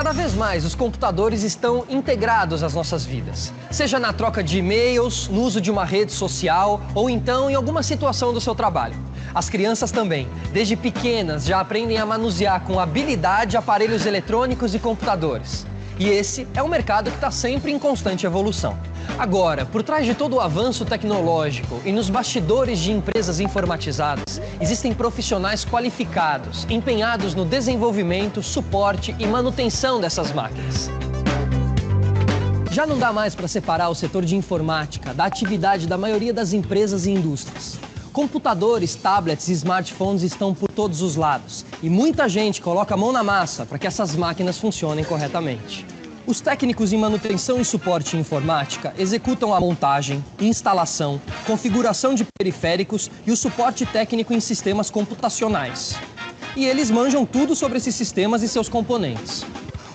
Cada vez mais, os computadores estão integrados às nossas vidas. Seja na troca de e-mails, no uso de uma rede social ou então em alguma situação do seu trabalho. As crianças também, desde pequenas, já aprendem a manusear com habilidade aparelhos eletrônicos e computadores. E esse é um mercado que está sempre em constante evolução. Agora, por trás de todo o avanço tecnológico e nos bastidores de empresas informatizadas, existem profissionais qualificados, empenhados no desenvolvimento, suporte e manutenção dessas máquinas. Já não dá mais para separar o setor de informática da atividade da maioria das empresas e indústrias. Computadores, tablets e smartphones estão por todos os lados e muita gente coloca a mão na massa para que essas máquinas funcionem corretamente. Os técnicos em manutenção e suporte em informática executam a montagem, instalação, configuração de periféricos e o suporte técnico em sistemas computacionais. E eles manjam tudo sobre esses sistemas e seus componentes.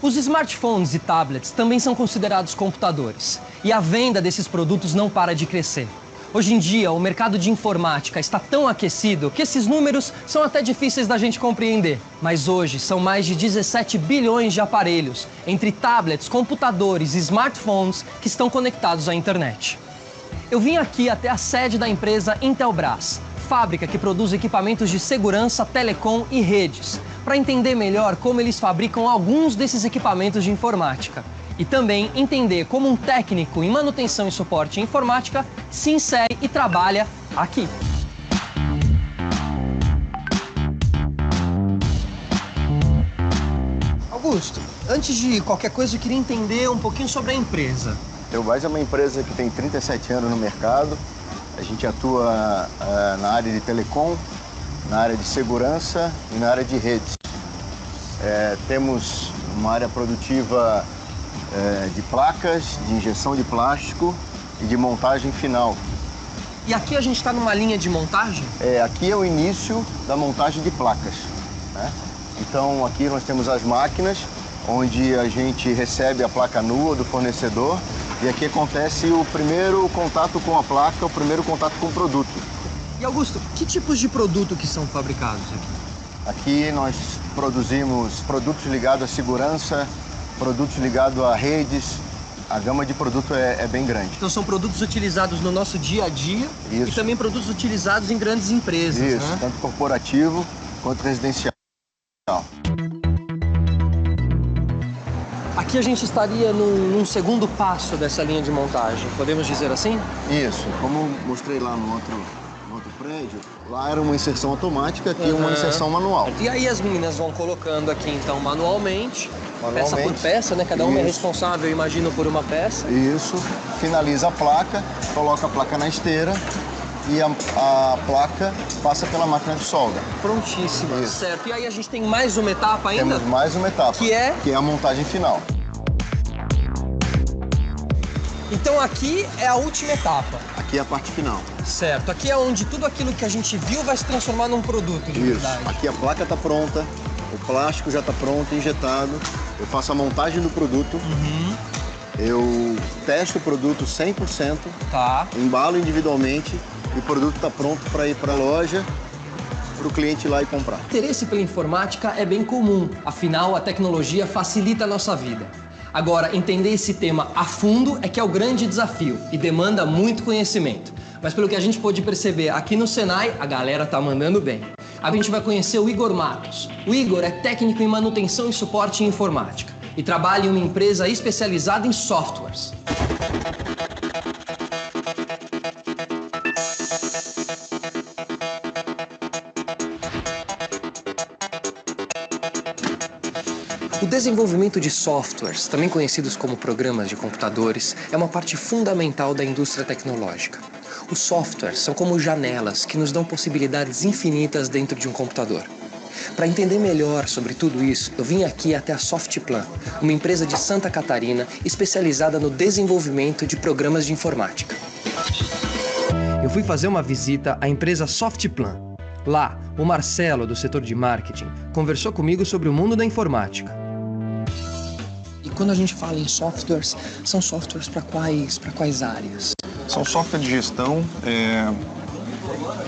Os smartphones e tablets também são considerados computadores e a venda desses produtos não para de crescer. Hoje em dia, o mercado de informática está tão aquecido que esses números são até difíceis da gente compreender. Mas hoje, são mais de 17 bilhões de aparelhos, entre tablets, computadores e smartphones, que estão conectados à internet. Eu vim aqui até a sede da empresa Intelbras, fábrica que produz equipamentos de segurança, telecom e redes, para entender melhor como eles fabricam alguns desses equipamentos de informática. E também entender como um técnico em manutenção e suporte em informática se insere e trabalha aqui. Augusto, antes de qualquer coisa eu queria entender um pouquinho sobre a empresa. Intelbras é uma empresa que tem 37 anos no mercado. A gente atua na área de telecom, na área de segurança e na área de redes. Temos uma área produtiva de placas, de injeção de plástico e de montagem final. E aqui a gente está numa linha de montagem? Aqui é o início da montagem de placas, né? Então aqui nós temos as máquinas, onde a gente recebe a placa nua do fornecedor e aqui acontece o primeiro contato com a placa, o primeiro contato com o produto. E Augusto, que tipos de produto que são fabricados aqui? Aqui nós produzimos produtos ligados à segurança, produtos ligados a redes, a gama de produto é bem grande. Então são produtos utilizados no nosso dia a dia. Isso. E também produtos utilizados em grandes empresas. Isso, né? Tanto corporativo quanto residencial. Aqui a gente estaria num segundo passo dessa linha de montagem, podemos dizer assim? Isso, como mostrei lá no outro prédio, lá era uma inserção automática, aqui uma inserção manual. E aí as meninas vão colocando aqui então manualmente. Peça por peça, né? Cada uma é responsável, imagino, por uma peça. Isso. Finaliza a placa, coloca a placa na esteira e a placa passa pela máquina de solda. Prontíssima. Isso. Certo. E aí a gente tem mais uma etapa ainda? Temos mais uma etapa. Que é? Que é a montagem final. Então aqui é a última etapa. Aqui é a parte final. Certo. Aqui é onde tudo aquilo que a gente viu vai se transformar num produto de verdade. Aqui a placa está pronta. O plástico já está pronto, injetado. Eu faço a montagem do produto. Eu testo o produto 100%. Tá. Embalo individualmente e o produto está pronto para ir para a loja, para o cliente ir lá e comprar. O interesse pela informática é bem comum. Afinal, a tecnologia facilita a nossa vida. Agora, entender esse tema a fundo é que é o grande desafio e demanda muito conhecimento. Mas pelo que a gente pôde perceber aqui no Senai, a galera tá mandando bem. Agora a gente vai conhecer o Igor Matos. O Igor é técnico em manutenção e suporte em informática e trabalha em uma empresa especializada em softwares. O desenvolvimento de softwares, também conhecidos como programas de computadores, é uma parte fundamental da indústria tecnológica. Os softwares são como janelas que nos dão possibilidades infinitas dentro de um computador. Para entender melhor sobre tudo isso, eu vim aqui até a Softplan, uma empresa de Santa Catarina especializada no desenvolvimento de programas de informática. Eu fui fazer uma visita à empresa Softplan. Lá, o Marcelo, do setor de marketing, conversou comigo sobre o mundo da informática. E quando a gente fala em softwares, são softwares para quais áreas? São softwares de gestão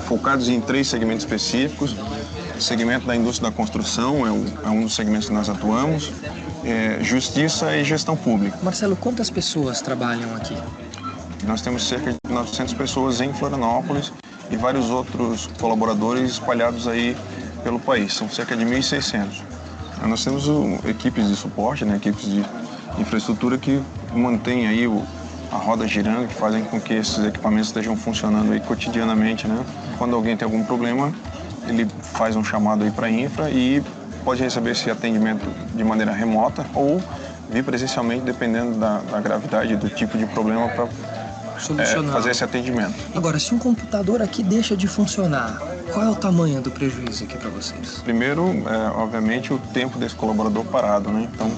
focados em 3 segmentos específicos. O segmento da indústria da construção é um dos segmentos que nós atuamos. justiça e gestão pública. Marcelo, quantas pessoas trabalham aqui? Nós temos cerca de 900 pessoas em Florianópolis e vários outros colaboradores espalhados aí pelo país. São cerca de 1.600. Nós temos equipes de suporte, né, equipes de infraestrutura que mantêm aí a roda girando, que fazem com que esses equipamentos estejam funcionando aí cotidianamente, né? Quando alguém tem algum problema, ele faz um chamado aí para a infra e pode receber esse atendimento de maneira remota ou vir presencialmente, dependendo da gravidade do tipo de problema, para fazer esse atendimento. Agora, se um computador aqui deixa de funcionar, qual é o tamanho do prejuízo aqui para vocês? Primeiro, obviamente, o tempo desse colaborador parado, né? Então,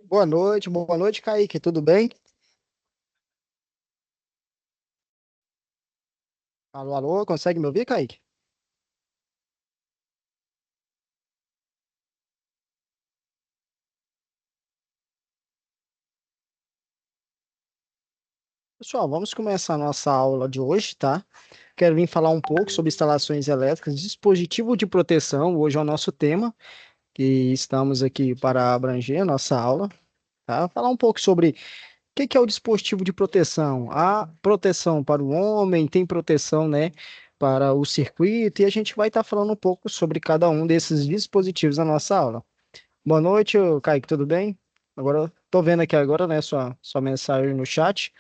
boa noite, Kaique, tudo bem? Alô, alô, consegue me ouvir, Kaique? Pessoal, vamos começar a nossa aula de hoje, tá? Quero vir falar um pouco sobre instalações elétricas, dispositivo de proteção, hoje é o nosso tema, que estamos aqui para abranger a nossa aula, tá? Falar um pouco sobre o que é o dispositivo de proteção. Há proteção para o homem, tem proteção, né, para o circuito, e a gente vai estar falando um pouco sobre cada um desses dispositivos na nossa aula. Boa noite, Kaique, tudo bem? Agora, tô vendo aqui agora, né, sua mensagem no chat.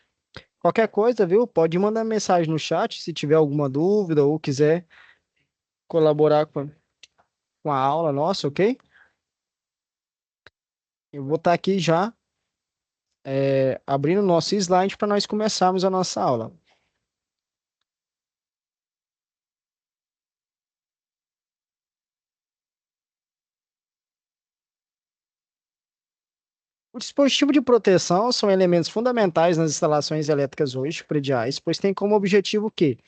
Qualquer coisa, viu? Pode mandar mensagem no chat se tiver alguma dúvida ou quiser colaborar com a aula nossa, ok? Eu vou estar aqui já abrindo o nosso slide para nós começarmos a nossa aula. O dispositivo de proteção são elementos fundamentais nas instalações elétricas hoje prediais, pois tem como objetivo o quê?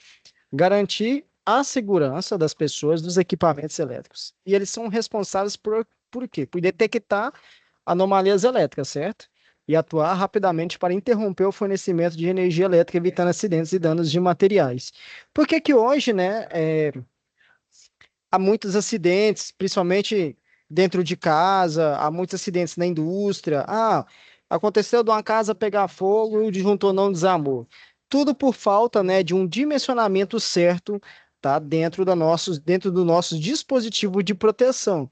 Garantir a segurança das pessoas dos equipamentos elétricos. E eles são responsáveis por quê? Por detectar anomalias elétricas, certo? E atuar rapidamente para interromper o fornecimento de energia elétrica, evitando acidentes e danos de materiais. Por que que hoje, né, há muitos acidentes, principalmente dentro de casa, há muitos acidentes na indústria. Aconteceu de uma casa pegar fogo e o disjuntor não desarmou. Tudo por falta, né, de um dimensionamento certo, tá, dentro do nosso dispositivo de proteção.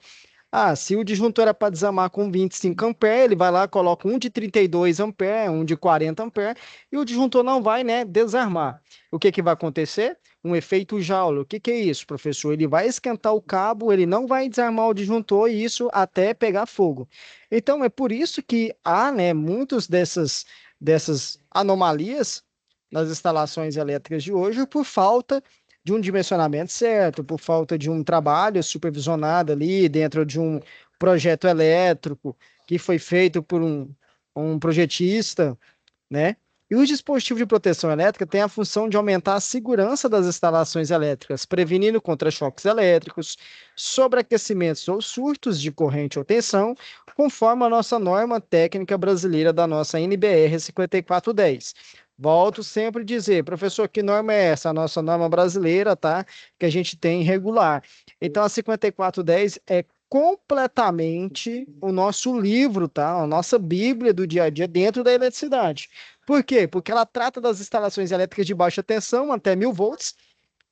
Se o disjuntor era para desarmar com 25 amperes, ele vai lá, coloca um de 32 amperes, um de 40 amperes, e o disjuntor não vai, né, desarmar. O que que vai acontecer? Um efeito Joule. O que que é isso, professor? Ele vai esquentar o cabo, ele não vai desarmar o disjuntor, e isso até pegar fogo. Então, é por isso que há, né, muitas dessas anomalias nas instalações elétricas de hoje por falta de um dimensionamento certo, por falta de um trabalho supervisionado ali dentro de um projeto elétrico que foi feito por um projetista, né? E os dispositivos de proteção elétrica têm a função de aumentar a segurança das instalações elétricas, prevenindo contra choques elétricos, sobreaquecimentos ou surtos de corrente ou tensão, conforme a nossa norma técnica brasileira da nossa NBR 5410. Volto sempre a dizer, professor, que norma é essa? A nossa norma brasileira, tá? Que a gente tem regular. Então, a 5410 é completamente o nosso livro, tá? A nossa Bíblia do dia a dia dentro da eletricidade. Por quê? Porque ela trata das instalações elétricas de baixa tensão até 1.000 volts.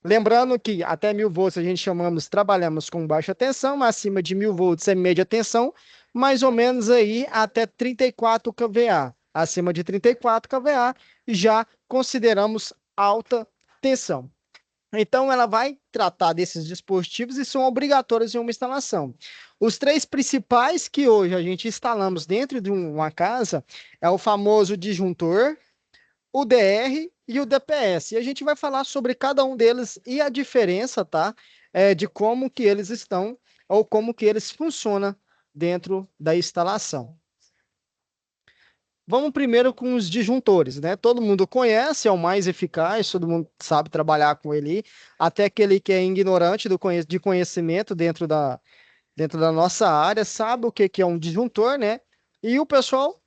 Lembrando que até 1.000 volts a gente trabalhamos com baixa tensão, mas acima de 1.000 volts é média tensão, mais ou menos aí até 34 kVA. Acima de 34 kVA já consideramos alta tensão. Então, ela vai tratar desses dispositivos e são obrigatórios em uma instalação. Os três principais que hoje a gente instalamos dentro de uma casa é o famoso disjuntor, o DR e o DPS. E a gente vai falar sobre cada um deles e a diferença, tá? De como que eles estão ou como que eles funcionam dentro da instalação. Vamos primeiro com os disjuntores, né? Todo mundo conhece, é o mais eficaz, todo mundo sabe trabalhar com ele, até aquele que é ignorante de conhecimento dentro da nossa área, sabe o que que é um disjuntor, né? E o pessoal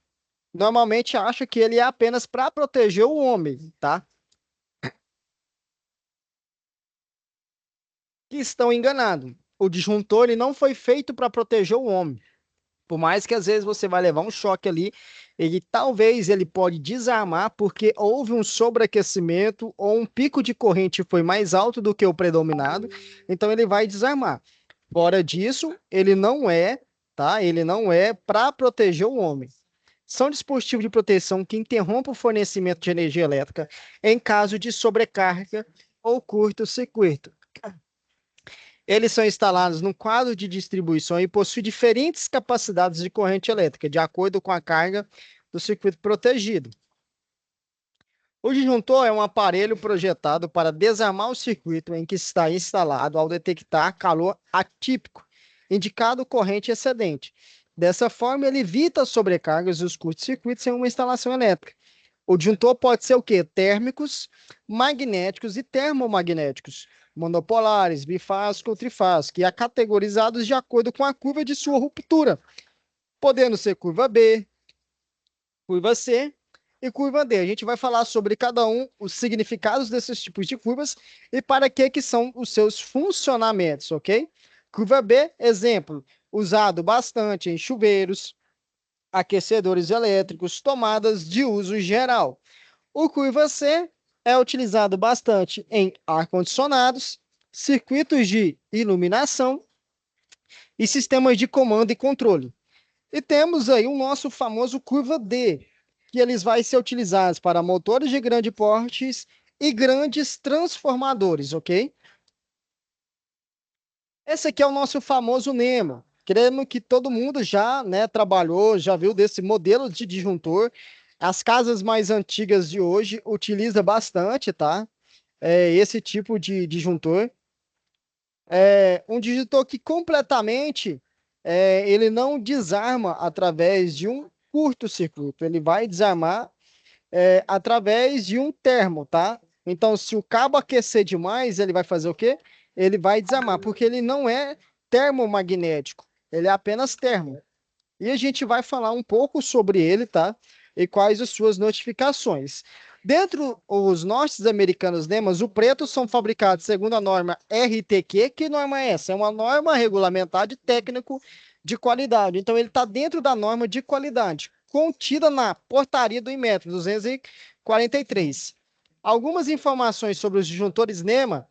normalmente acha que ele é apenas para proteger o homem, tá? que estão enganados. O disjuntor ele não foi feito para proteger o homem. Por mais que às vezes você vai levar um choque ali, ele talvez ele pode desarmar porque houve um sobreaquecimento ou um pico de corrente foi mais alto do que o predominado, então ele vai desarmar. Fora disso, ele não é, tá? Ele não é para proteger o homem. São dispositivos de proteção que interrompem o fornecimento de energia elétrica em caso de sobrecarga ou curto-circuito. Eles são instalados no quadro de distribuição e possuem diferentes capacidades de corrente elétrica, de acordo com a carga do circuito protegido. O disjuntor é um aparelho projetado para desarmar o circuito em que está instalado ao detectar calor atípico, indicado corrente excedente. Dessa forma, ele evita as sobrecargas e os curtos-circuitos em uma instalação elétrica. O disjuntor pode ser o quê? Térmicos, magnéticos e termomagnéticos, monopolares, bifásicos ou trifásicos, e é categorizados de acordo com a curva de sua ruptura, podendo ser curva B, curva C e curva D. A gente vai falar sobre cada um, os significados desses tipos de curvas e para que são os seus funcionamentos, ok? Curva B, exemplo, usado bastante em chuveiros, aquecedores elétricos, tomadas de uso geral. O curva C é utilizado bastante em ar-condicionados, circuitos de iluminação e sistemas de comando e controle. E temos aí o nosso famoso curva D, que eles vão ser utilizados para motores de grande porte e grandes transformadores, ok? Esse aqui é o nosso famoso NEMA. Creio que todo mundo já, né, trabalhou, já viu desse modelo de disjuntor. As casas mais antigas de hoje utilizam bastante, tá? Esse tipo de disjuntor. É um disjuntor que completamente ele não desarma através de um curto-circuito. Ele vai desarmar através de um termo, tá? Então, se o cabo aquecer demais, ele vai fazer o quê? Ele vai desarmar, porque ele não é termomagnético, ele é apenas termo. E a gente vai falar um pouco sobre ele, tá? E quais as suas notificações. Dentro os norte-americanos NEMAs, o preto são fabricados segundo a norma RTQ. Que norma é essa? É uma norma regulamentar de técnico de qualidade. Então, ele está dentro da norma de qualidade, contida na portaria do Inmetro 243. Algumas informações sobre os disjuntores NEMA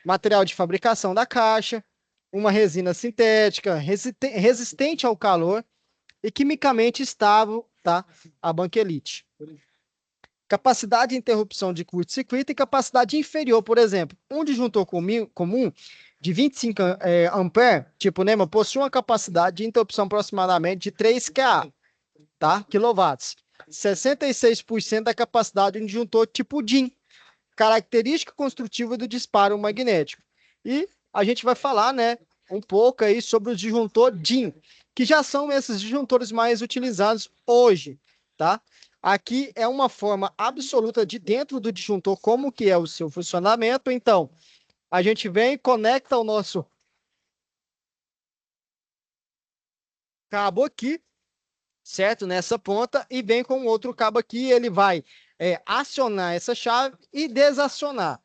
material de fabricação da caixa, uma resina sintética, resistente ao calor e quimicamente estável, tá? A banquelite. Capacidade de interrupção de curto-circuito e capacidade inferior, por exemplo, um disjuntor comum de 25 ampere, tipo NEMA, possui uma capacidade de interrupção aproximadamente de 3 kA, tá? Quilowatts. 66% da capacidade de um disjuntor tipo DIN, característica construtiva do disparo magnético. E a gente vai falar, né, um pouco aí sobre o disjuntor DIN, que já são esses disjuntores mais utilizados hoje, tá? Aqui é uma forma absoluta de dentro do disjuntor, como que é o seu funcionamento. Então, a gente vem e conecta o nosso cabo aqui, certo? Nessa ponta, e vem com outro cabo aqui, ele vai acionar essa chave e desacionar.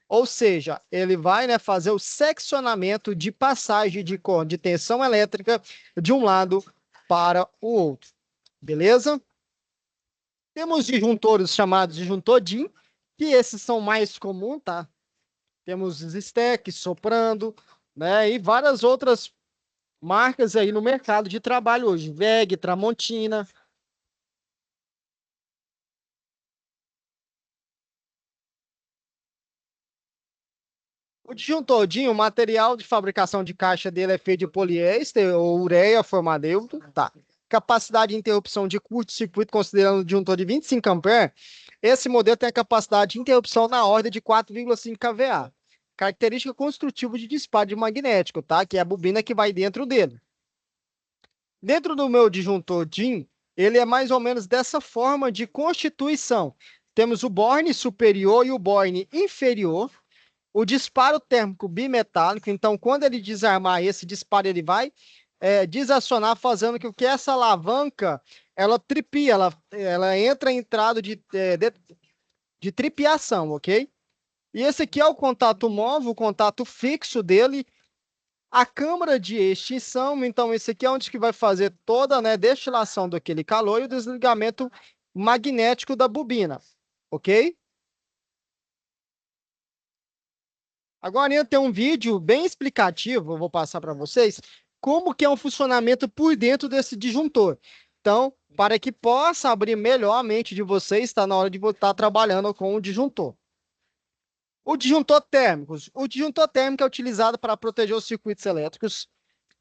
Ou seja, ele vai, né, fazer o seccionamento de passagem de tensão elétrica de um lado para o outro. Beleza? Temos disjuntores chamados disjuntor DIN, que esses são mais comuns, tá? Temos Zistec, Soprando, né? E várias outras marcas aí no mercado de trabalho hoje. WEG, Tramontina. O disjuntor DIN, o material de fabricação de caixa dele é feito de poliéster ou ureia formadeiro, tá? Capacidade de interrupção de curto-circuito, considerando o disjuntor de 25 ampere, esse modelo tem a capacidade de interrupção na ordem de 4,5 kVA. Característica construtiva de disparo de magnético, tá? Que é a bobina que vai dentro dele. Dentro do meu disjuntor DIN, ele é mais ou menos dessa forma de constituição. Temos o borne superior e o borne inferior. O disparo térmico bimetálico, então, quando ele desarmar esse disparo, ele vai desacionar, fazendo com que essa alavanca, ela tripia, ela entra em entrada de tripiação, ok? E esse aqui é o contato móvel, o contato fixo dele, a câmara de extinção. Então, esse aqui é onde que vai fazer toda, né, destilação daquele calor e o desligamento magnético da bobina, ok? Agora tem um vídeo bem explicativo, eu vou passar para vocês, como que é o funcionamento por dentro desse disjuntor. Então, para que possa abrir melhor a mente de vocês, está na hora de estar trabalhando com o disjuntor. O disjuntor térmico. O disjuntor térmico é utilizado para proteger os circuitos elétricos,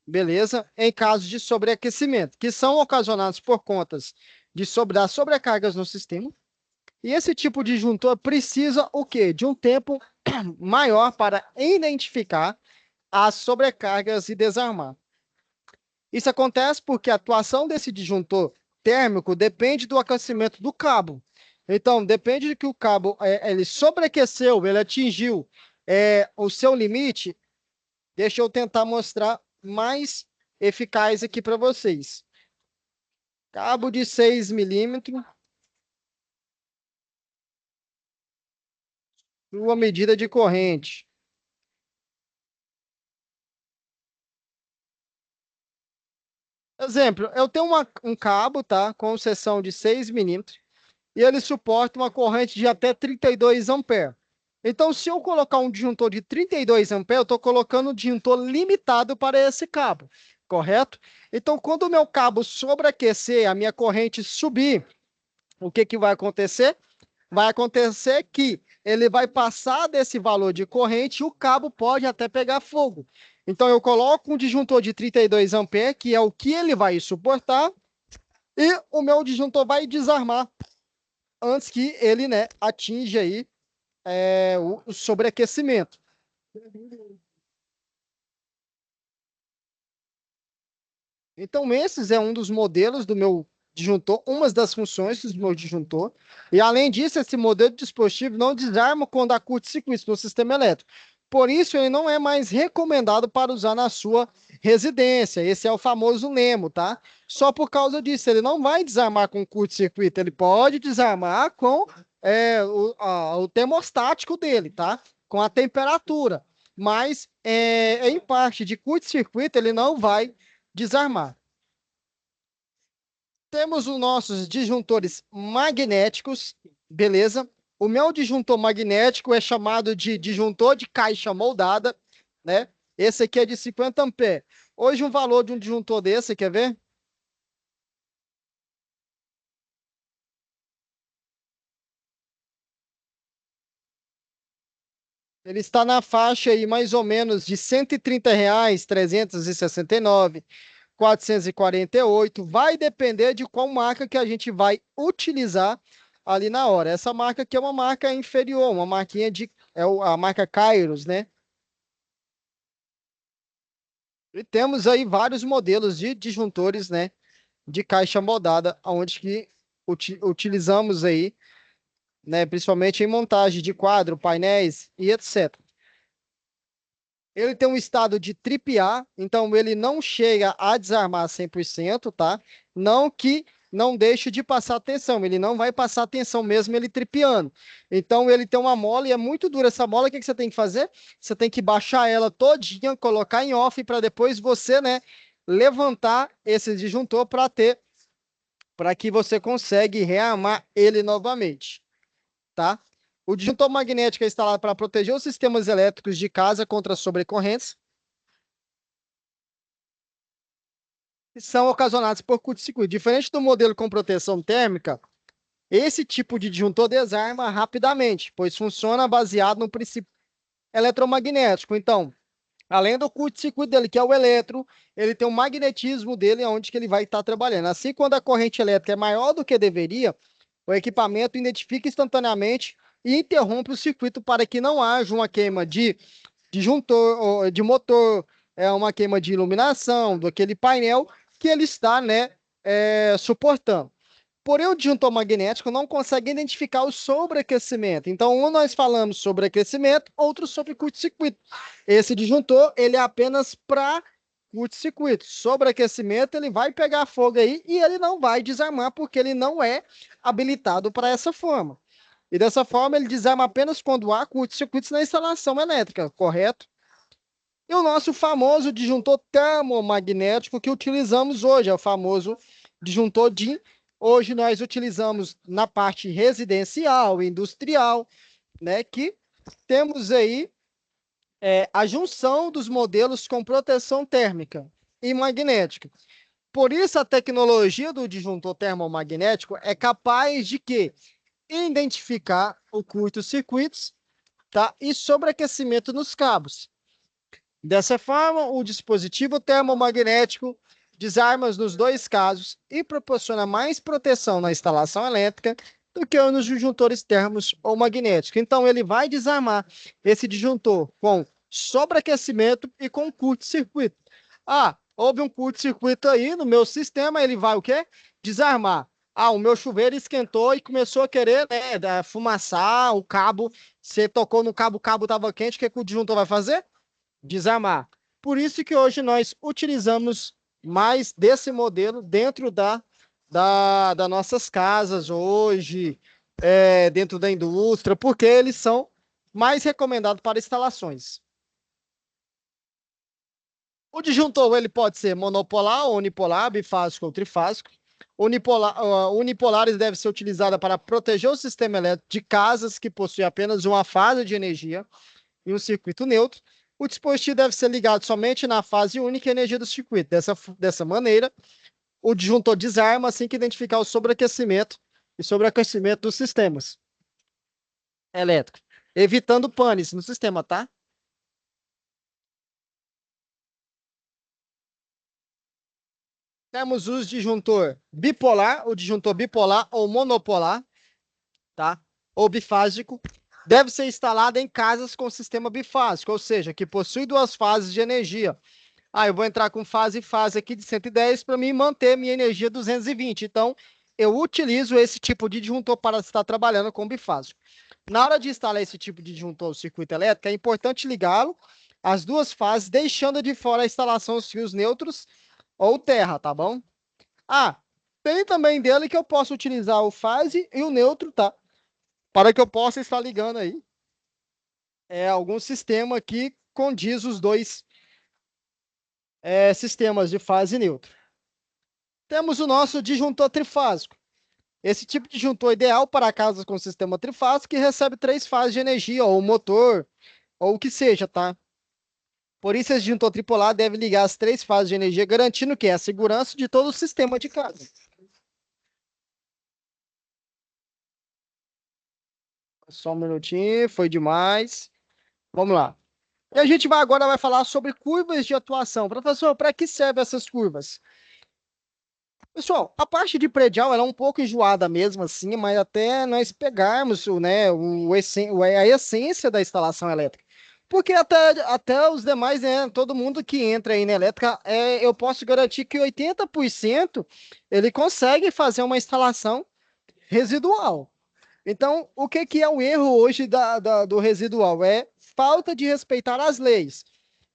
beleza? Em caso de sobreaquecimento, que são ocasionados por contas das sobrecargas no sistema. E esse tipo de disjuntor precisa o quê? De um tempo maior para identificar as sobrecargas e desarmar. Isso acontece porque a atuação desse disjuntor térmico depende do aquecimento do cabo. Então, depende de que o cabo ele sobreaqueceu, ele atingiu o seu limite. Deixa eu tentar mostrar mais eficaz aqui para vocês. Cabo de 6 milímetros. Sua medida de corrente. Exemplo, eu tenho um cabo, tá, com seção de 6 milímetros e ele suporta uma corrente de até 32 amperes. Então, se eu colocar um disjuntor de 32 amperes, eu estou colocando um disjuntor limitado para esse cabo, correto? Então, quando o meu cabo sobreaquecer, a minha corrente subir, o que que vai acontecer? Vai acontecer que ele vai passar desse valor de corrente e o cabo pode até pegar fogo. Então, eu coloco um disjuntor de 32 amperes, que é o que ele vai suportar, e o meu disjuntor vai desarmar antes que ele, né, atinja aí o sobreaquecimento. Então, esses é um dos modelos do meu disjuntor, uma das funções do meu disjuntor. E, além disso, esse modelo de dispositivo não desarma quando há curto-circuito no sistema elétrico. Por isso, ele não é mais recomendado para usar na sua residência. Esse é o famoso NEMO, tá? Só por causa disso, ele não vai desarmar com curto-circuito, ele pode desarmar com o termostático dele, tá? Com a temperatura. Mas, em parte de curto-circuito, ele não vai desarmar. Temos os nossos disjuntores magnéticos, beleza? O meu disjuntor magnético é chamado de disjuntor de caixa moldada, né? Esse aqui é de 50 amperes. Hoje um valor de um disjuntor desse, quer ver? Ele está na faixa aí mais ou menos de R$ 130, 369, 448. Vai depender de qual marca que a gente vai utilizar ali na hora. Essa marca aqui é uma marca inferior, uma marquinha a marca Kairos, né? E temos aí vários modelos de disjuntores, né, de caixa moldada, onde que utilizamos aí, né, principalmente em montagem de quadro, painéis e etc. Ele tem um estado de AAA, então ele não chega a desarmar 100%, tá? Não que não deixe de passar tensão, ele não vai passar tensão mesmo ele tripiando. Então ele tem uma mola e é muito dura essa mola, o que que você tem que fazer? Você tem que baixar ela todinha, colocar em off para depois você, né, levantar esse disjuntor para que você consiga rearmar ele novamente, tá? O disjuntor magnético é instalado para proteger os sistemas elétricos de casa contra sobrecorrentes que são ocasionados por curto-circuito. Diferente do modelo com proteção térmica, esse tipo de disjuntor desarma rapidamente, pois funciona baseado no princípio eletromagnético. Então, além do curto-circuito dele, que é o elétron, ele tem um magnetismo dele, onde que ele vai estar trabalhando. Assim, quando a corrente elétrica é maior do que deveria, o equipamento identifica instantaneamente e interrompe o circuito para que não haja uma queima de disjuntor, de motor, uma queima de iluminação, daquele painel que ele está, né, suportando. Porém, o disjuntor magnético não consegue identificar o sobreaquecimento. Então, um nós falamos sobre aquecimento, outro sobre curto-circuito. Esse disjuntor, ele é apenas para curto-circuito. Sobreaquecimento, ele vai pegar fogo aí e ele não vai desarmar porque ele não é habilitado para essa forma. E dessa forma ele desarma apenas quando há curto-circuitos na instalação elétrica, correto? E o nosso famoso disjuntor termomagnético que utilizamos hoje, é o famoso disjuntor DIN. Hoje nós utilizamos na parte residencial, industrial, né, que temos aí a junção dos modelos com proteção térmica e magnética. Por isso a tecnologia do disjuntor termomagnético é capaz de quê? Identificar o curto-circuitos, tá? E sobreaquecimento nos cabos. Dessa forma, o dispositivo termomagnético desarma nos dois casos e proporciona mais proteção na instalação elétrica do que nos disjuntores termos ou magnéticos. Então, ele vai desarmar esse disjuntor com sobreaquecimento e com curto-circuito. Ah, houve um curto-circuito aí no meu sistema, ele vai o quê? Desarmar. Ah, o meu chuveiro esquentou e começou a querer, né, fumaçar o cabo. Você tocou no cabo, o cabo estava quente, o que o disjuntor vai fazer? Desarmar. Por isso que hoje nós utilizamos mais desse modelo dentro das nossas casas hoje, dentro da indústria, porque eles são mais recomendados para instalações. O disjuntor ele pode ser monopolar, unipolar, bifásico ou trifásico. Unipolares deve ser utilizada para proteger o sistema elétrico de casas que possuem apenas uma fase de energia e um circuito neutro. O dispositivo deve ser ligado somente na fase única e energia do circuito. Dessa maneira, o disjuntor desarma assim que identificar o sobreaquecimento e sobreaquecimento dos sistemas elétricos, evitando panes no sistema, tá? Temos o disjuntor bipolar ou monopolar, tá? Ou bifásico. Deve ser instalado em casas com sistema bifásico, ou seja, que possui duas fases de energia. Ah, eu vou entrar com fase aqui de 110 para mim manter minha energia 220. Então, eu utilizo esse tipo de disjuntor para estar trabalhando com bifásico. Na hora de instalar esse tipo de disjuntor no circuito elétrico, é importante ligá-lo às duas fases, deixando de fora a instalação dos fios neutros ou terra, tá bom? Ah, tem também dele que eu posso utilizar o fase e o neutro, tá? Para que eu possa estar ligando aí algum sistema que condiz os dois sistemas de fase e neutro. Temos o nosso disjuntor trifásico. Esse tipo de disjuntor é ideal para casas com sistema trifásico que recebe 3 fases de energia, ou motor, ou o que seja, tá? Por isso, esse disjuntor tripolar deve ligar as 3 fases de energia, garantindo o quê? A segurança de todo o sistema de casa. Só um minutinho, foi demais. Vamos lá. E a gente agora vai falar sobre curvas de atuação. Professor, para que servem essas curvas? Pessoal, a parte de predial ela é um pouco enjoada mesmo assim, mas até nós pegarmos né, a essência da instalação elétrica. Porque até os demais, né, todo mundo que entra aí na elétrica, eu posso garantir que 80% ele consegue fazer uma instalação residual. Então, o que é o erro hoje do residual? É falta de respeitar as leis.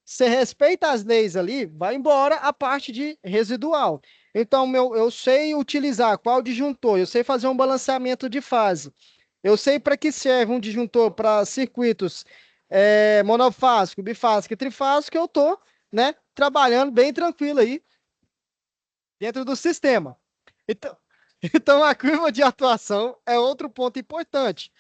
Você respeita as leis ali, vai embora a parte de residual. Então, eu sei utilizar qual disjuntor, eu sei fazer um balanceamento de fase. Eu sei para que serve um disjuntor para circuitos monofásico, bifásico e trifásico, eu estou trabalhando bem tranquilo aí dentro do sistema. Então, a curva de atuação é outro ponto importante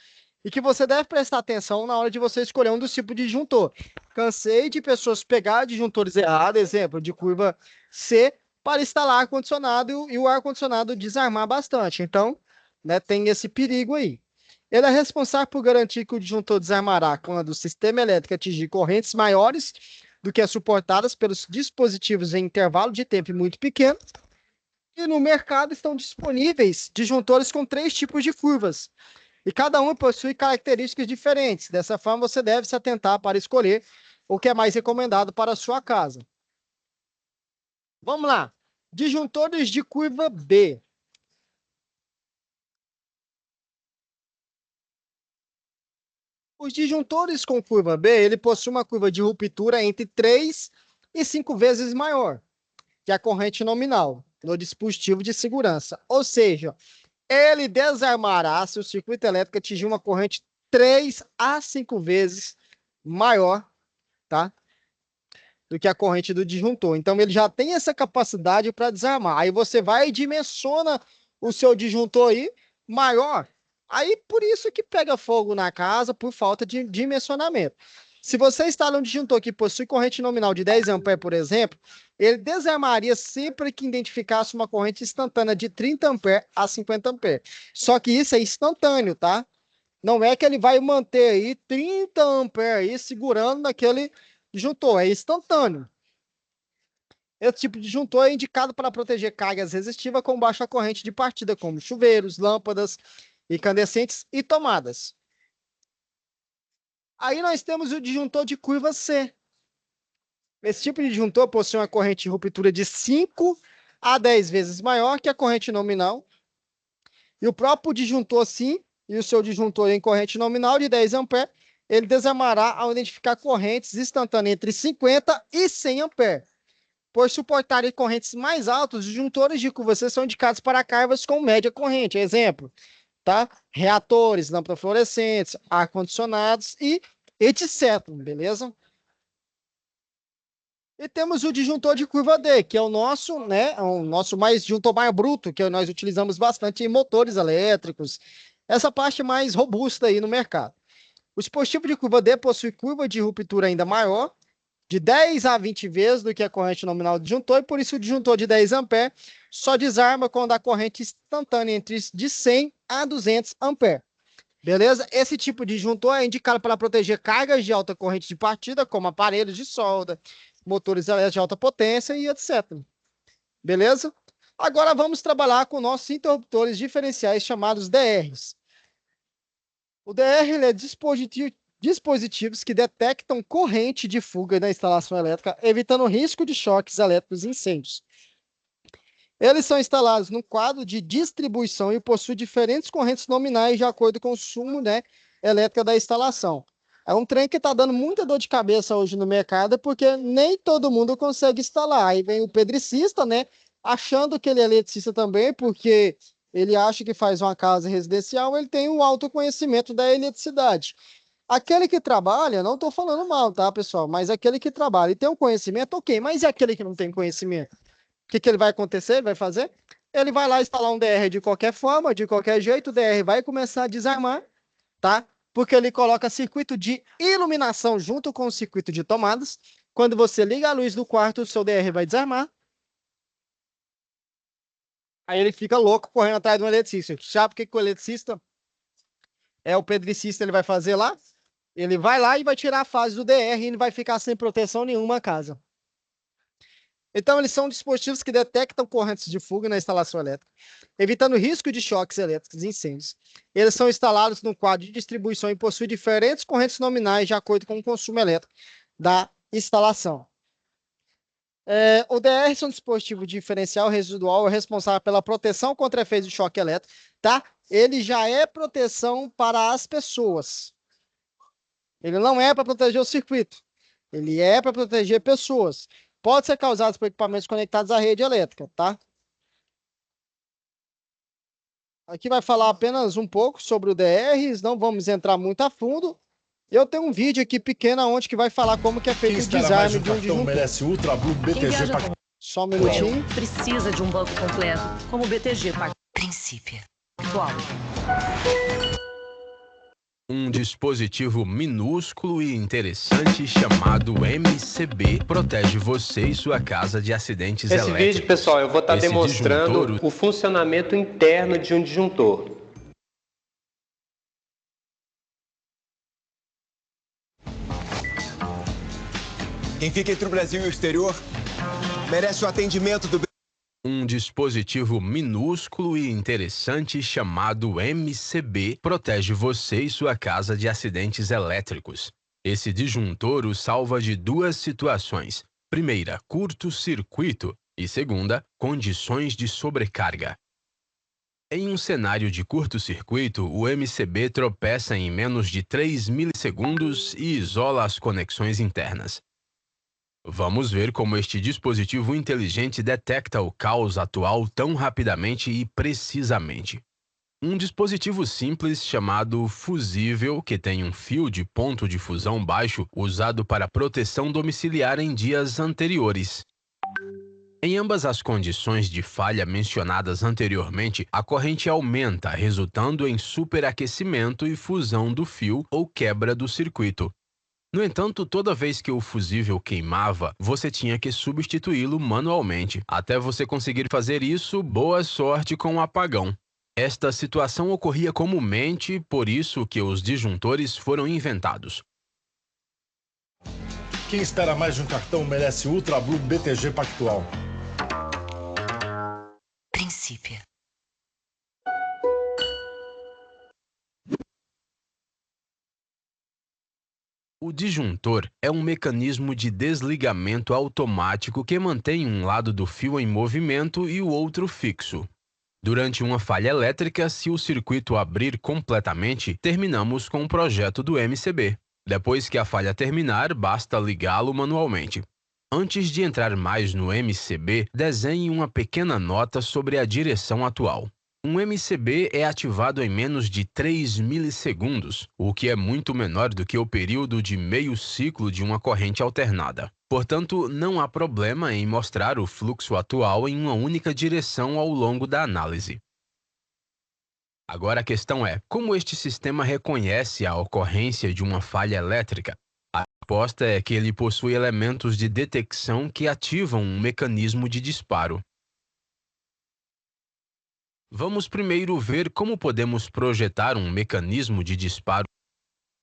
e que você deve prestar atenção na hora de você escolher um dos tipos de disjuntor. Cansei de pessoas pegar disjuntores errados, exemplo, de curva C, para instalar ar-condicionado e o ar-condicionado desarmar bastante. Então, tem esse perigo aí. Ele é responsável por garantir que o disjuntor desarmará quando o sistema elétrico atingir correntes maiores do que as suportadas pelos dispositivos em intervalo de tempo muito pequeno. E no mercado estão disponíveis disjuntores com 3 tipos de curvas. E cada um possui características diferentes. Dessa forma, você deve se atentar para escolher o que é mais recomendado para a sua casa. Vamos lá. Disjuntores de curva B. Os disjuntores com curva B, ele possui uma curva de ruptura entre 3 e 5 vezes maior que a corrente nominal no dispositivo de segurança. Ou seja, ele desarmará se o circuito elétrico atingir uma corrente 3 a 5 vezes maior, tá? Do que a corrente do disjuntor. Então, ele já tem essa capacidade para desarmar. Aí você vai e dimensiona o seu disjuntor aí maior. Aí, por isso que pega fogo na casa, por falta de dimensionamento. Se você instala um disjuntor que possui corrente nominal de 10 A, por exemplo, ele desarmaria sempre que identificasse uma corrente instantânea de 30 A a 50 A. Só que isso é instantâneo, tá? Não é que ele vai manter aí 30 A aí segurando naquele disjuntor, é instantâneo. Esse tipo de disjuntor é indicado para proteger cargas resistivas com baixa corrente de partida, como chuveiros, lâmpadas, incandescentes e tomadas. Aí nós temos o disjuntor de curva C. Esse tipo de disjuntor possui uma corrente de ruptura de 5 a 10 vezes maior que a corrente nominal. E o próprio disjuntor sim, e o seu disjuntor em corrente nominal de 10 A, ele desarmará ao identificar correntes instantâneas entre 50 e 100 A. Por suportarem correntes mais altas, os disjuntores de curva C são indicados para cargas com média corrente. Exemplo, tá? Reatores, lâmpadas fluorescentes, ar-condicionados e etc, beleza? E temos o disjuntor de curva D, que é o nosso, né, o nosso disjuntor mais bruto, que nós utilizamos bastante em motores elétricos, essa parte mais robusta aí no mercado. O dispositivo de curva D possui curva de ruptura ainda maior, de 10 a 20 vezes do que a corrente nominal do disjuntor, e por isso o disjuntor de 10 A só desarma quando a corrente instantânea entre de 100 a 200 A. Beleza? Esse tipo de disjuntor é indicado para proteger cargas de alta corrente de partida, como aparelhos de solda, motores elétricos de alta potência e etc. Beleza? Agora vamos trabalhar com nossos interruptores diferenciais chamados DRs. O DR ele é dispositivos que detectam corrente de fuga na instalação elétrica, evitando o risco de choques elétricos e incêndios. Eles são instalados no quadro de distribuição e possuem diferentes correntes nominais de acordo com o consumo, né, elétrico da instalação. É um trem que está dando muita dor de cabeça hoje no mercado, porque nem todo mundo consegue instalar. Aí vem o pedricista, né, achando que ele é eletricista também, porque ele acha que faz uma casa residencial, ele tem um autoconhecimento da eletricidade. Aquele que trabalha, não estou falando mal, tá, pessoal? Mas aquele que trabalha e tem um conhecimento, ok. Mas e aquele que não tem conhecimento? O que ele vai acontecer? Ele vai fazer? Ele vai lá instalar um DR de qualquer forma, de qualquer jeito, o DR vai começar a desarmar, tá? Porque ele coloca circuito de iluminação junto com o circuito de tomadas. Quando você liga a luz do quarto, o seu DR vai desarmar. Aí ele fica louco correndo atrás de um eletricista. Sabe o que o eletricista o pedricista ele vai fazer lá? Ele vai lá e vai tirar a fase do DR e não vai ficar sem proteção nenhuma a casa. Então, eles são dispositivos que detectam correntes de fuga na instalação elétrica, evitando risco de choques elétricos e incêndios. Eles são instalados no quadro de distribuição e possuem diferentes correntes nominais de acordo com o consumo elétrico da instalação. O DR é um dispositivo diferencial residual responsável pela proteção contra efeitos de choque elétrico, tá? Ele já é proteção para as pessoas. Ele não é para proteger o circuito. Ele é para proteger pessoas. Pode ser causado por equipamentos conectados à rede elétrica, tá? Aqui vai falar apenas um pouco sobre o DRs, não vamos entrar muito a fundo. Eu tenho um vídeo aqui pequeno onde que vai falar como que é feito o desarme de um disjuntor. Merece Ultra Blue BTG Pactual. Só um minutinho. Precisa de um banco completo, como o BTG Pactual. Princípio. Um dispositivo minúsculo e interessante chamado MCB protege você e sua casa de acidentes elétricos. Nesse vídeo, pessoal, eu vou estar demonstrando disjuntor... o funcionamento interno de um disjuntor. Quem fica entre o Brasil e o exterior merece o atendimento do... Um dispositivo minúsculo e interessante chamado MCB protege você e sua casa de acidentes elétricos. Esse disjuntor o salva de duas situações. Primeira, curto-circuito e segunda, condições de sobrecarga. Em um cenário de curto-circuito, o MCB tropeça em menos de 3 milissegundos e isola as conexões internas. Vamos ver como este dispositivo inteligente detecta o caos atual tão rapidamente e precisamente. Um dispositivo simples chamado fusível, que tem um fio de ponto de fusão baixo usado para proteção domiciliar em dias anteriores. Em ambas as condições de falha mencionadas anteriormente, a corrente aumenta, resultando em superaquecimento e fusão do fio ou quebra do circuito. No entanto, toda vez que o fusível queimava, você tinha que substituí-lo manualmente. Até você conseguir fazer isso, boa sorte com o apagão. Esta situação ocorria comumente, por isso que os disjuntores foram inventados. Quem espera mais de um cartão merece Ultra Blue BTG Pactual. Princípio. O disjuntor é um mecanismo de desligamento automático que mantém um lado do fio em movimento e o outro fixo. Durante uma falha elétrica, se o circuito abrir completamente, terminamos com o projeto do MCB. Depois que a falha terminar, basta ligá-lo manualmente. Antes de entrar mais no MCB, desenhe uma pequena nota sobre a direção atual. Um MCB é ativado em menos de 3 milissegundos, o que é muito menor do que o período de meio ciclo de uma corrente alternada. Portanto, não há problema em mostrar o fluxo atual em uma única direção ao longo da análise. Agora a questão é, como este sistema reconhece a ocorrência de uma falha elétrica? A resposta é que ele possui elementos de detecção que ativam um mecanismo de disparo. Vamos primeiro ver como podemos projetar um mecanismo de disparo.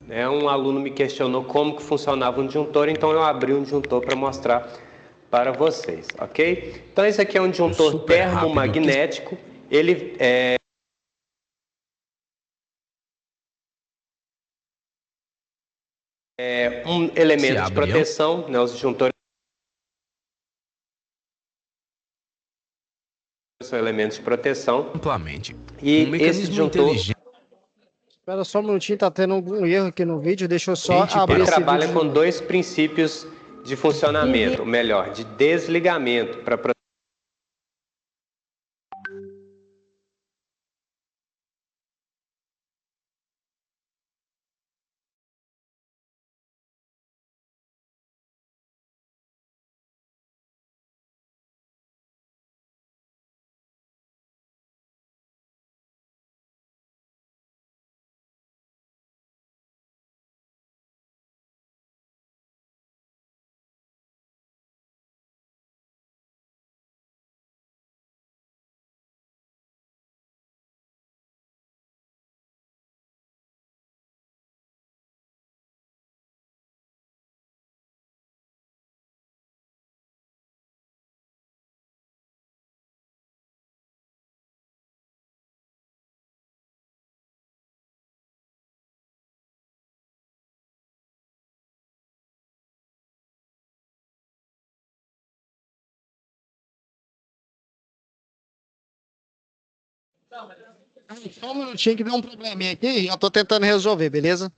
Um aluno me questionou como que funcionava um disjuntor, então eu abri um disjuntor para mostrar para vocês, ok? Então esse aqui é um disjuntor termomagnético, ele é um elemento de proteção, né, os disjuntores são elementos de proteção. Amplamente. E um mecanismo inteligente. Espera só um minutinho, tá tendo algum erro aqui no vídeo, deixa eu só abrir ele esse trabalha vídeo. com dois princípios de funcionamento, ou melhor, de desligamento para Só um minutinho que deu um probleminha aqui, eu tô tentando resolver, beleza?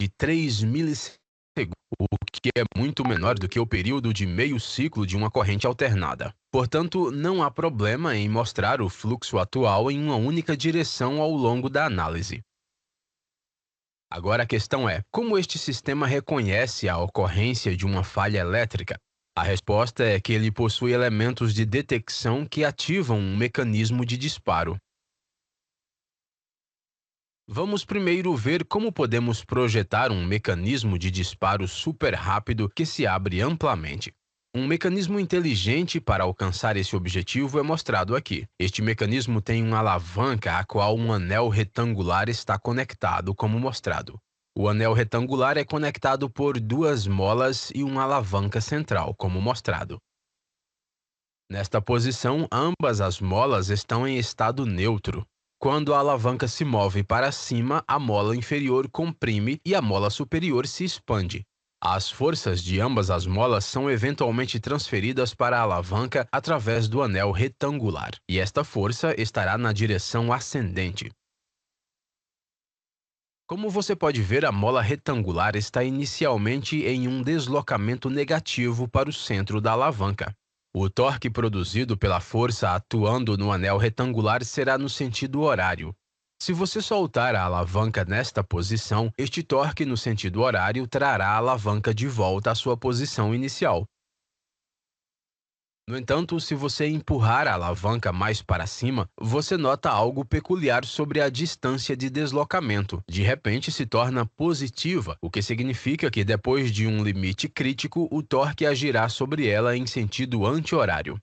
de 3 milissegundos, o que é muito menor do que o período de meio ciclo de uma corrente alternada. Portanto, não há problema em mostrar o fluxo atual em uma única direção ao longo da análise. Agora a questão é, como este sistema reconhece a ocorrência de uma falha elétrica? A resposta é que ele possui elementos de detecção que ativam um mecanismo de disparo. Vamos primeiro ver como podemos projetar um mecanismo de disparo super rápido que se abre amplamente. Um mecanismo inteligente para alcançar esse objetivo é mostrado aqui. Este mecanismo tem uma alavanca a qual um anel retangular está conectado, como mostrado. O anel retangular é conectado por 2 molas e uma alavanca central, como mostrado. Nesta posição, ambas as molas estão em estado neutro. Quando a alavanca se move para cima, a mola inferior comprime e a mola superior se expande. As forças de ambas as molas são eventualmente transferidas para a alavanca através do anel retangular, e esta força estará na direção ascendente. Como você pode ver, a mola retangular está inicialmente em um deslocamento negativo para o centro da alavanca. O torque produzido pela força atuando no anel retangular será no sentido horário. Se você soltar a alavanca nesta posição, este torque no sentido horário trará a alavanca de volta à sua posição inicial. No entanto, se você empurrar a alavanca mais para cima, você nota algo peculiar sobre a distância de deslocamento. De repente se torna positiva, o que significa que depois de um limite crítico, o torque agirá sobre ela em sentido anti-horário.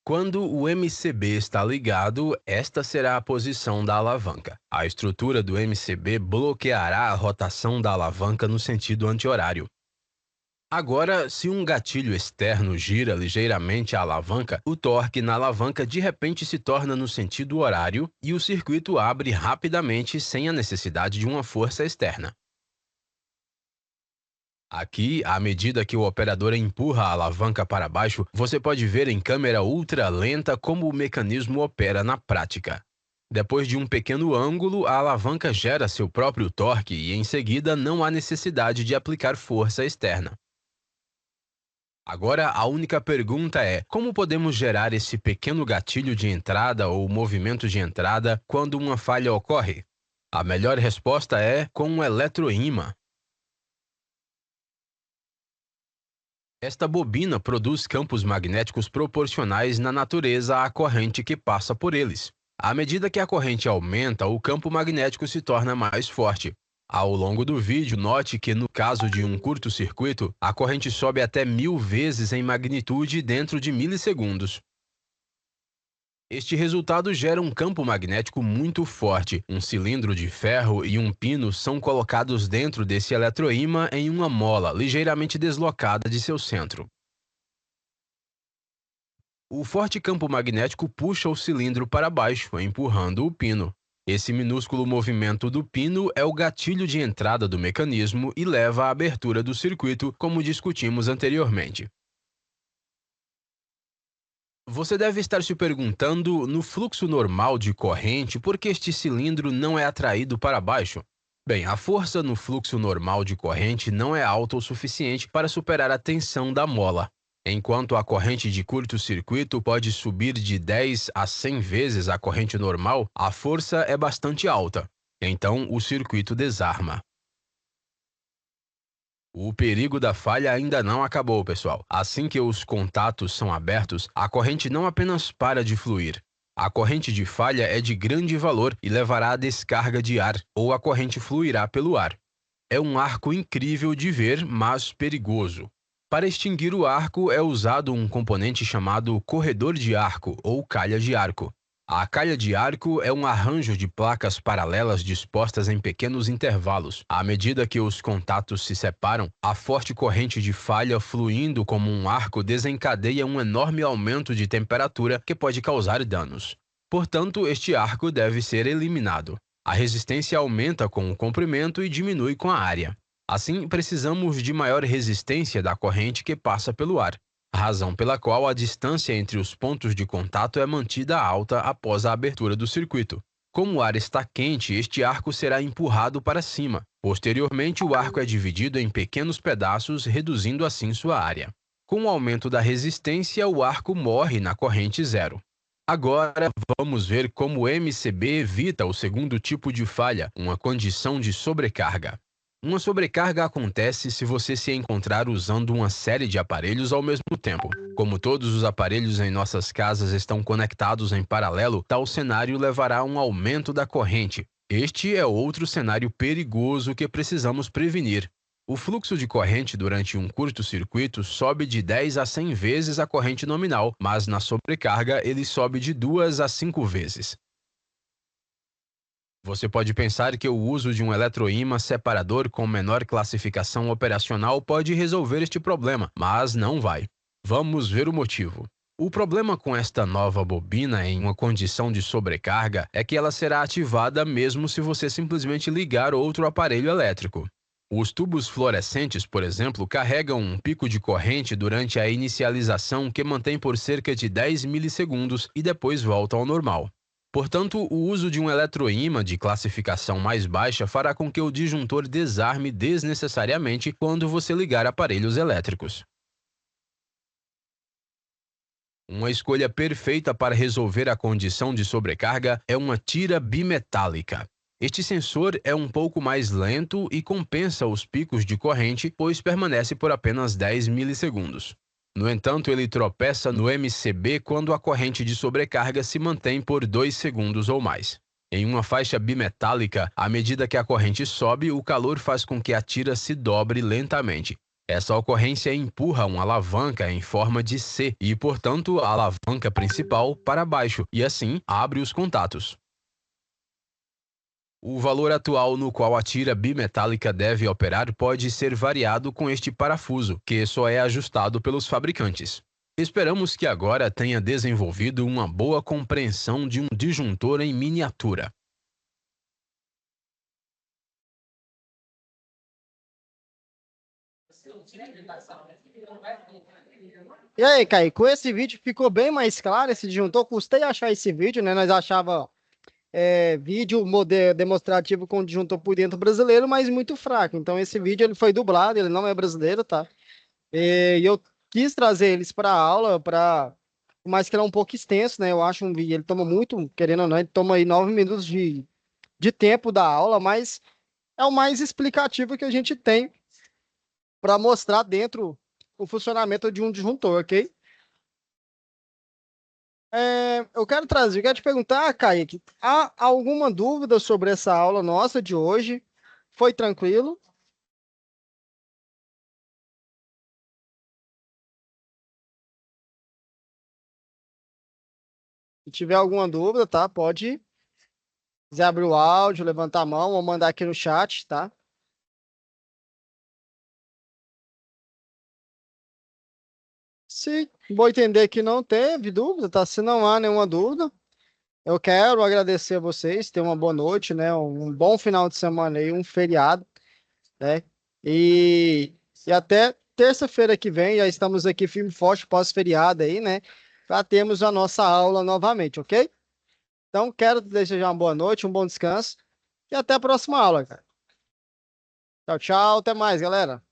Quando o MCB está ligado, esta será a posição da alavanca. A estrutura do MCB bloqueará a rotação da alavanca no sentido anti-horário. Agora, se um gatilho externo gira ligeiramente a alavanca, o torque na alavanca de repente se torna no sentido horário e o circuito abre rapidamente sem a necessidade de uma força externa. Aqui, à medida que o operador empurra a alavanca para baixo, você pode ver em câmera ultra lenta como o mecanismo opera na prática. Depois de um pequeno ângulo, a alavanca gera seu próprio torque e, em seguida, não há necessidade de aplicar força externa. Agora, a única pergunta é, como podemos gerar esse pequeno gatilho de entrada ou movimento de entrada quando uma falha ocorre? A melhor resposta é com um eletroímã. Esta bobina produz campos magnéticos proporcionais na natureza à corrente que passa por eles. À medida que a corrente aumenta, o campo magnético se torna mais forte. Ao longo do vídeo, note que no caso de um curto-circuito, a corrente sobe até 1000 vezes em magnitude dentro de milissegundos. Este resultado gera um campo magnético muito forte. Um cilindro de ferro e um pino são colocados dentro desse eletroímã em uma mola ligeiramente deslocada de seu centro. O forte campo magnético puxa o cilindro para baixo, empurrando o pino. Esse minúsculo movimento do pino é o gatilho de entrada do mecanismo e leva à abertura do circuito, como discutimos anteriormente. Você deve estar se perguntando, no fluxo normal de corrente, por que este cilindro não é atraído para baixo? Bem, a força no fluxo normal de corrente não é alta o suficiente para superar a tensão da mola. Enquanto a corrente de curto-circuito pode subir de 10 a 100 vezes a corrente normal, a força é bastante alta. Então, o circuito desarma. O perigo da falha ainda não acabou, pessoal. Assim que os contatos são abertos, a corrente não apenas para de fluir. A corrente de falha é de grande valor e levará à descarga de ar, ou a corrente fluirá pelo ar. É um arco incrível de ver, mas perigoso. Para extinguir o arco é usado um componente chamado corredor de arco ou calha de arco. A calha de arco é um arranjo de placas paralelas dispostas em pequenos intervalos. À medida que os contatos se separam, a forte corrente de falha fluindo como um arco desencadeia um enorme aumento de temperatura que pode causar danos. Portanto, este arco deve ser eliminado. A resistência aumenta com o comprimento e diminui com a área. Assim, precisamos de maior resistência da corrente que passa pelo ar, razão pela qual a distância entre os pontos de contato é mantida alta após a abertura do circuito. Como o ar está quente, este arco será empurrado para cima. Posteriormente, o arco é dividido em pequenos pedaços, reduzindo assim sua área. Com o aumento da resistência, o arco morre na corrente zero. Agora, vamos ver como o MCB evita o segundo tipo de falha, uma condição de sobrecarga. Uma sobrecarga acontece se você se encontrar usando uma série de aparelhos ao mesmo tempo. Como todos os aparelhos em nossas casas estão conectados em paralelo, tal cenário levará a um aumento da corrente. Este é outro cenário perigoso que precisamos prevenir. O fluxo de corrente durante um curto-circuito sobe de 10 a 100 vezes a corrente nominal, mas na sobrecarga ele sobe de 2 a 5 vezes. Você pode pensar que o uso de um eletroímã separador com menor classificação operacional pode resolver este problema, mas não vai. Vamos ver o motivo. O problema com esta nova bobina em uma condição de sobrecarga é que ela será ativada mesmo se você simplesmente ligar outro aparelho elétrico. Os tubos fluorescentes, por exemplo, carregam um pico de corrente durante a inicialização que mantém por cerca de 10 milissegundos e depois volta ao normal. Portanto, o uso de um eletroímã de classificação mais baixa fará com que o disjuntor desarme desnecessariamente quando você ligar aparelhos elétricos. Uma escolha perfeita para resolver a condição de sobrecarga é uma tira bimetálica. Este sensor é um pouco mais lento e compensa os picos de corrente, pois permanece por apenas 10 milissegundos. No entanto, ele tropeça no MCB quando a corrente de sobrecarga se mantém por 2 segundos ou mais. Em uma faixa bimetálica, à medida que a corrente sobe, o calor faz com que a tira se dobre lentamente. Essa ocorrência empurra uma alavanca em forma de C e, portanto, a alavanca principal para baixo e, assim, abre os contatos. O valor atual no qual a tira bimetálica deve operar pode ser variado com este parafuso, que só é ajustado pelos fabricantes. Esperamos que agora tenha desenvolvido uma boa compreensão de um disjuntor em miniatura. E aí, Kaique, com esse vídeo ficou bem mais claro esse disjuntor. Custei achar esse vídeo, né? Nós achava vídeo demonstrativo com disjuntor por dentro brasileiro, mas muito fraco. Então esse vídeo ele foi dublado, ele não é brasileiro, tá? E eu quis trazer eles para aula, por mais que ele é um pouco extenso, né? Eu acho um vídeo, ele toma muito, querendo ou não, ele toma aí 9 minutos de tempo da aula, mas é o mais explicativo que a gente tem para mostrar dentro o funcionamento de um disjuntor, ok? Eu quero te perguntar, Kaique, há alguma dúvida sobre essa aula nossa de hoje? Foi tranquilo? Se tiver alguma dúvida, tá? Pode quiser abrir o áudio, levantar a mão ou mandar aqui no chat, tá? Se vou entender que não teve dúvida, tá? Se não há nenhuma dúvida, eu quero agradecer a vocês, ter uma boa noite, né? Um bom final de semana aí, um feriado, né? E até terça-feira que vem, já estamos aqui firme e forte pós-feriado aí, né? Para termos a nossa aula novamente, ok? Então, quero desejar uma boa noite, um bom descanso e até a próxima aula, cara. Tchau, tchau, até mais, galera.